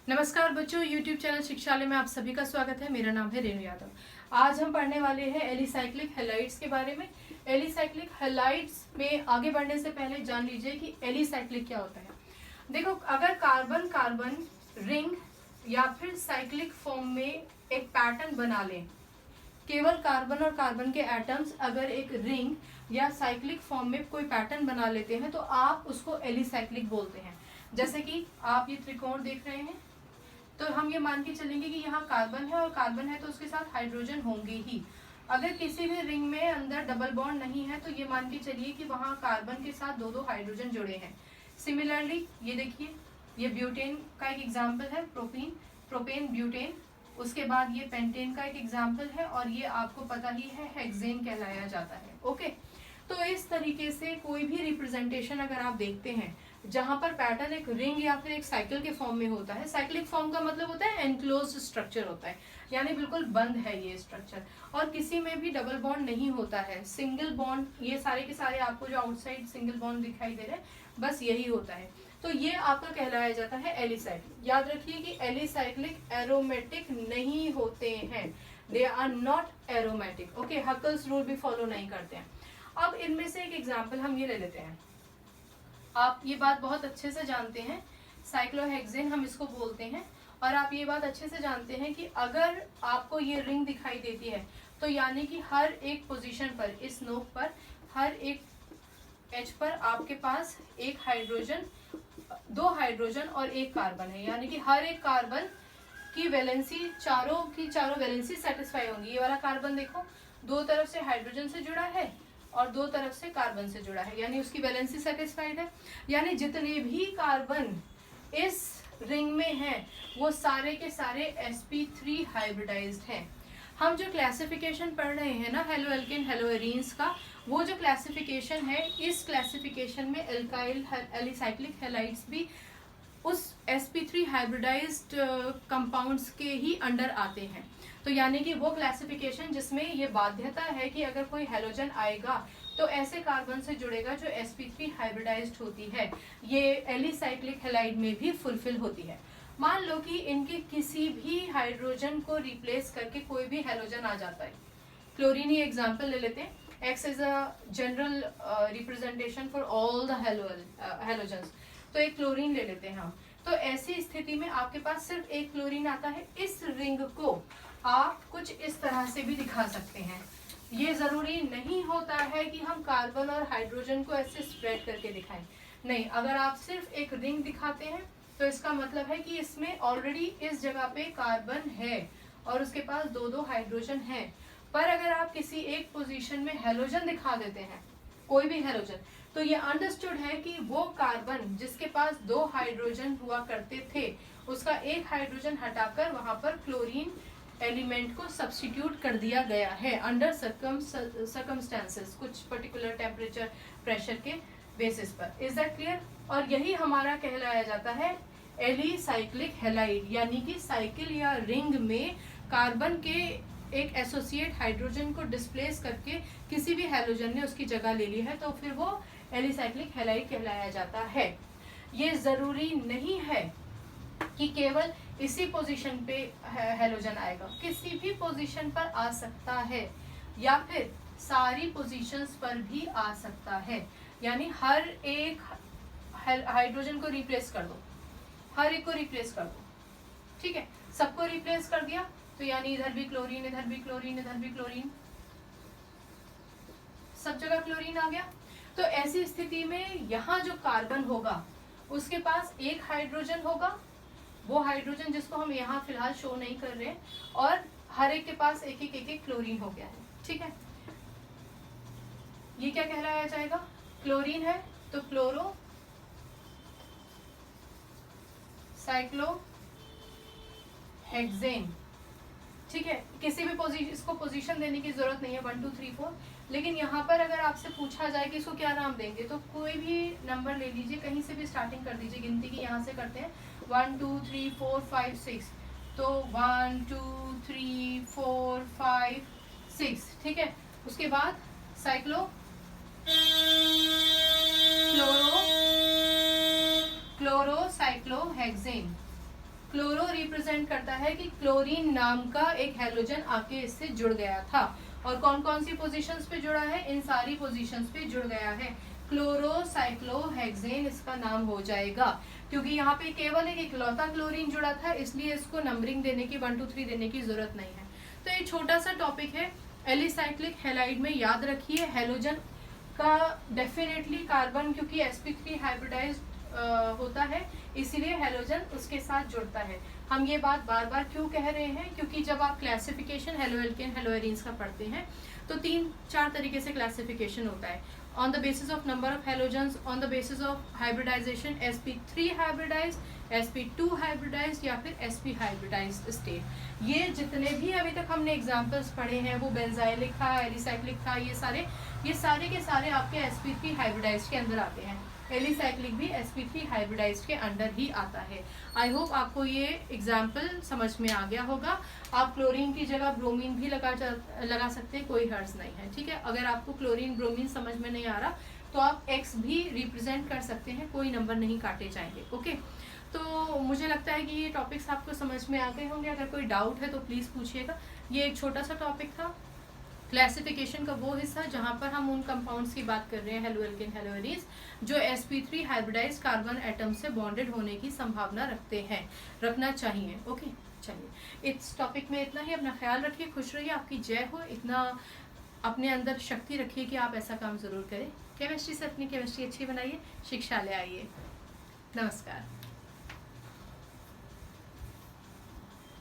नमस्कार बच्चों, YouTube channel शिक्षालय में आप सभी का स्वागत है। मेरा नाम है रेणु यादव। आज हम पढ़ने वाले हैं एलिसाइक्लिक हैलाइड्स के बारे में। एलिसाइक्लिक हैलाइड्स में आगे बढ़ने से पहले जान लीजिए कि एलिसाइक्लिक क्या होता है। देखो, अगर कार्बन कार्बन रिंग या फिर साइक्लिक फॉर्म में एक पैटर्न बना लें, केवल कार्बन और कार्बन के एटम्स अगर एक रिंग या साइक्लिक फॉर्म में कोई पैटर्न बना लेते हैं तो आप उसको एलिसाइक्लिक बोलते हैं। जैसे कि आप ये त्रिकोण देख रहे हैं, तो हम ये मान के चलेंगे कि यहाँ कार्बन है और कार्बन है तो उसके साथ हाइड्रोजन होंगे ही। अगर किसी भी रिंग में अंदर डबल बॉन्ड नहीं है तो ये मान के चलिए कि वहाँ कार्बन के साथ दो दो हाइड्रोजन जुड़े हैं। सिमिलरली ये देखिए, ये ब्यूटेन का एक एग्जाम्पल है, प्रोपेन ब्यूटेन। उसके बाद ये पेंटेन का एक एग्जाम्पल है और ये आपको पता ही है हेक्सेन कहलाया जाता है। ओके, तो इस तरीके से कोई भी रिप्रेजेंटेशन अगर आप देखते हैं जहां पर पैटर्न एक रिंग या फिर एक साइकिल के फॉर्म में होता है, साइक्लिक फॉर्म का मतलब होता है एनक्लोज्ड स्ट्रक्चर होता है, यानी बिल्कुल बंद है ये स्ट्रक्चर, और किसी में भी डबल बॉन्ड नहीं होता है, सिंगल बॉन्ड। ये सारे के सारे आपको जो आउटसाइड सिंगल बॉन्ड दिखाई दे रहे हैं, बस यही होता है। तो ये आपका कहलाया जाता है एलिसाइक्लिक। याद रखिए कि एलिसाइक्लिक एरोमेटिक नहीं होते हैं, they are not aromatic. Okay, Huckel's rule भी फॉलो नहीं करते हैं। अब इनमें से एक एग्जाम्पल हम ये ले लेते हैं। आप ये बात बहुत अच्छे से जानते हैं, साइक्लोहेक्सेन हम इसको बोलते हैं, और आप ये बात अच्छे से जानते हैं कि अगर आपको ये रिंग दिखाई देती है तो यानी कि हर एक पोजीशन पर, इस नोक पर, हर एक एच पर आपके पास एक हाइड्रोजन, दो हाइड्रोजन और एक कार्बन है, यानी कि हर एक कार्बन की वैलेंसी, चारों की चारों वैलेंसी सेटिस्फाई होंगी। ये वाला कार्बन देखो, दो तरफ से हाइड्रोजन से जुड़ा है और दो तरफ से कार्बन से जुड़ा है, यानी उसकी वैलेंसी सेटिस्फाइड है। यानी जितने भी कार्बन इस रिंग में हैं वो सारे के सारे sp3 हाइब्रिडाइज्ड हैं। हम जो क्लासिफिकेशन पढ़ रहे हैं ना हेलोएल्केन हेलोएरीन्स का, वो जो क्लासिफिकेशन है, इस क्लासिफिकेशन में एल्काइल एलिसाइक्लिक हैलाइड्स भी उस sp3 हाइब्रिडाइज्ड कंपाउंड्स के ही अंडर आते हैं। तो यानी कि वो क्लासिफिकेशन जिसमें ये बाध्यता है कि अगर कोई हैलोजन आएगा तो ऐसे कार्बन से जुड़ेगा जो sp3 हाइब्रिडाइज्ड होती है, ये एलिसाइक्लिक हैलाइड में भी फुलफिल होती है। मान लो कि इनके किसी भी हाइड्रोजन को रिप्लेस करके कोई भी हैलोजन आ जाता है। क्लोरीन ही एग्जाम्पल ले लेते हैं। X is a general representation for all the halogens। तो एक क्लोरीन ले लेते हैं हम। तो ऐसी स्थिति में आपके पास सिर्फ एक क्लोरीन आता है। इस रिंग को आप कुछ इस तरह से भी दिखा सकते हैं। ये जरूरी नहीं होता है कि हम कार्बन और हाइड्रोजन को ऐसे स्प्रेड करके दिखाएं। नहीं, अगर आप सिर्फ एक रिंग दिखाते हैं तो इसका मतलब है कि इसमें ऑलरेडी इस जगह पे कार्बन है और उसके पास दो दो हाइड्रोजन है। पर अगर आप किसी एक पोजीशन में हैलोजन दिखा देते हैं, कोई भी हैलोजन, तो ये अंडरस्टूड है कि वो कार्बन जिसके पास दो हाइड्रोजन हुआ करते थे, उसका एक हाइड्रोजन हटाकर वहां पर क्लोरीन एलिमेंट को सब्स्टिट्यूट कर दिया गया है अंडर सर्कमस्टेंसेस, कुछ पर्टिकुलर टेम्परेचर प्रेशर के बेसिस पर। Is that clear? और यही हमारा कहलाया जाता है एलिसाइक्लिक हैलाइड, यानी कि साइकिल या रिंग में कार्बन के एक एसोसिएट हाइड्रोजन को डिस्प्लेस करके किसी भी हैलोजन ने उसकी जगह ले ली है, तो फिर वो एलिसाइक्लिक हैलाइड कहलाया जाता है। ये जरूरी नहीं है कि केवल इसी पोजीशन पे हैलोजन आएगा, किसी भी पोजीशन पर आ सकता है या फिर सारी पोजीशंस पर भी आ सकता है। यानी हर एक हाइड्रोजन को रिप्लेस कर दो, हर एक को रिप्लेस कर दो, ठीक है, सबको रिप्लेस कर दिया तो यानी इधर भी क्लोरीन, इधर भी क्लोरीन, इधर भी क्लोरीन, सब जगह क्लोरीन आ गया। तो ऐसी स्थिति में यहाँ जो कार्बन होगा उसके पास एक हाइड्रोजन होगा, वो हाइड्रोजन जिसको हम यहाँ फिलहाल शो नहीं कर रहे, और हर एक के पास एक एक क्लोरीन हो गया है, ठीक है। ये क्या कहलाया जाएगा? क्लोरीन है तो क्लोरो साइक्लो हेक्सेन, ठीक है। किसी भी इसको पोजीशन देने की जरूरत नहीं है 1 2 3 4, लेकिन यहाँ पर अगर आपसे पूछा जाए कि इसको क्या नाम देंगे तो कोई भी नंबर ले लीजिए, कहीं से भी स्टार्टिंग कर दीजिए, गिनती की यहाँ से करते हैं 1 2 3 4 5 6, तो 1 2 3 4 5 6, ठीक है। उसके बाद cyclo chloro cyclohexane, chloro represent करता है कि क्लोरीन नाम का एक हैलोजन आके इससे जुड़ गया था। और कौन कौन सी पोजीशंस पे जुड़ा है? इन सारी पोजीशंस पे जुड़ गया है। क्लोरोसाइक्लोहेक्सेन इसका नाम हो जाएगा, क्योंकि यहाँ पे केवल एक इकलौता क्लोरीन जुड़ा था, इसलिए इसको नंबरिंग देने की 1 2 3 देने की जरूरत नहीं है। तो ये छोटा सा टॉपिक है एलिसाइक्लिक हैलाइड में। याद रखिए हैलोजन का डेफिनेटली कार्बन, क्योंकि sp3 हाइब्रिडाइज्ड होता है, इसीलिए हैलोजन उसके साथ जुड़ता है। हम ये बात बार बार क्यों कह रहे हैं? क्योंकि जब आप क्लासिफिकेशन हेलोएल्केन हेलोएरीन्स का पढ़ते हैं तो 3-4 तरीके से क्लासिफिकेशन होता है। On the basis of number of halogens, on the basis of hybridization, sp3 hybridize, sp2 hybridize या फिर sp हाइब्रिडाइज्ड स्टेट। ये जितने भी अभी तक हमने एग्जांपल्स पढ़े हैं, वो बेंजाइलिक था, एलिसाइक्लिक था, ये सारे के सारे आपके sp3 हाइब्रिडाइज्ड के अंदर आते हैं। एलिसाइक्लिक भी sp3 हाइब्रिडाइज्ड के अंडर ही आता है। आई होप आपको ये एग्जाम्पल समझ में आ गया होगा। आप क्लोरीन की जगह ब्रोमीन भी लगा सकते हैं, कोई हर्ज नहीं है, ठीक है। अगर आपको क्लोरीन ब्रोमीन समझ में नहीं आ रहा तो आप X भी रिप्रेजेंट कर सकते हैं, कोई नंबर नहीं काटे जाएंगे। ओके, तो मुझे लगता है कि ये टॉपिक्स आपको समझ में आ गए होंगे। अगर कोई डाउट है तो प्लीज़ पूछिएगा। ये एक छोटा सा टॉपिक था क्लासिफिकेशन का, वो हिस्सा जहाँ पर हम उन कंपाउंड्स की बात कर रहे हैं हेलोएल्केन हेलोएरीज जो sp3 हाइब्रिडाइज्ड कार्बन एटम से बॉन्डेड होने की संभावना रखना चाहिए। ओके, चलिए इस टॉपिक में इतना ही। अपना ख्याल रखिए, खुश रहिए, आपकी जय हो। इतना अपने अंदर शक्ति रखिए कि आप ऐसा काम ज़रूर करें। केमिस्ट्री से अपनी केमिस्ट्री अच्छी बनाइए, शिक्षालय आइए। नमस्कार।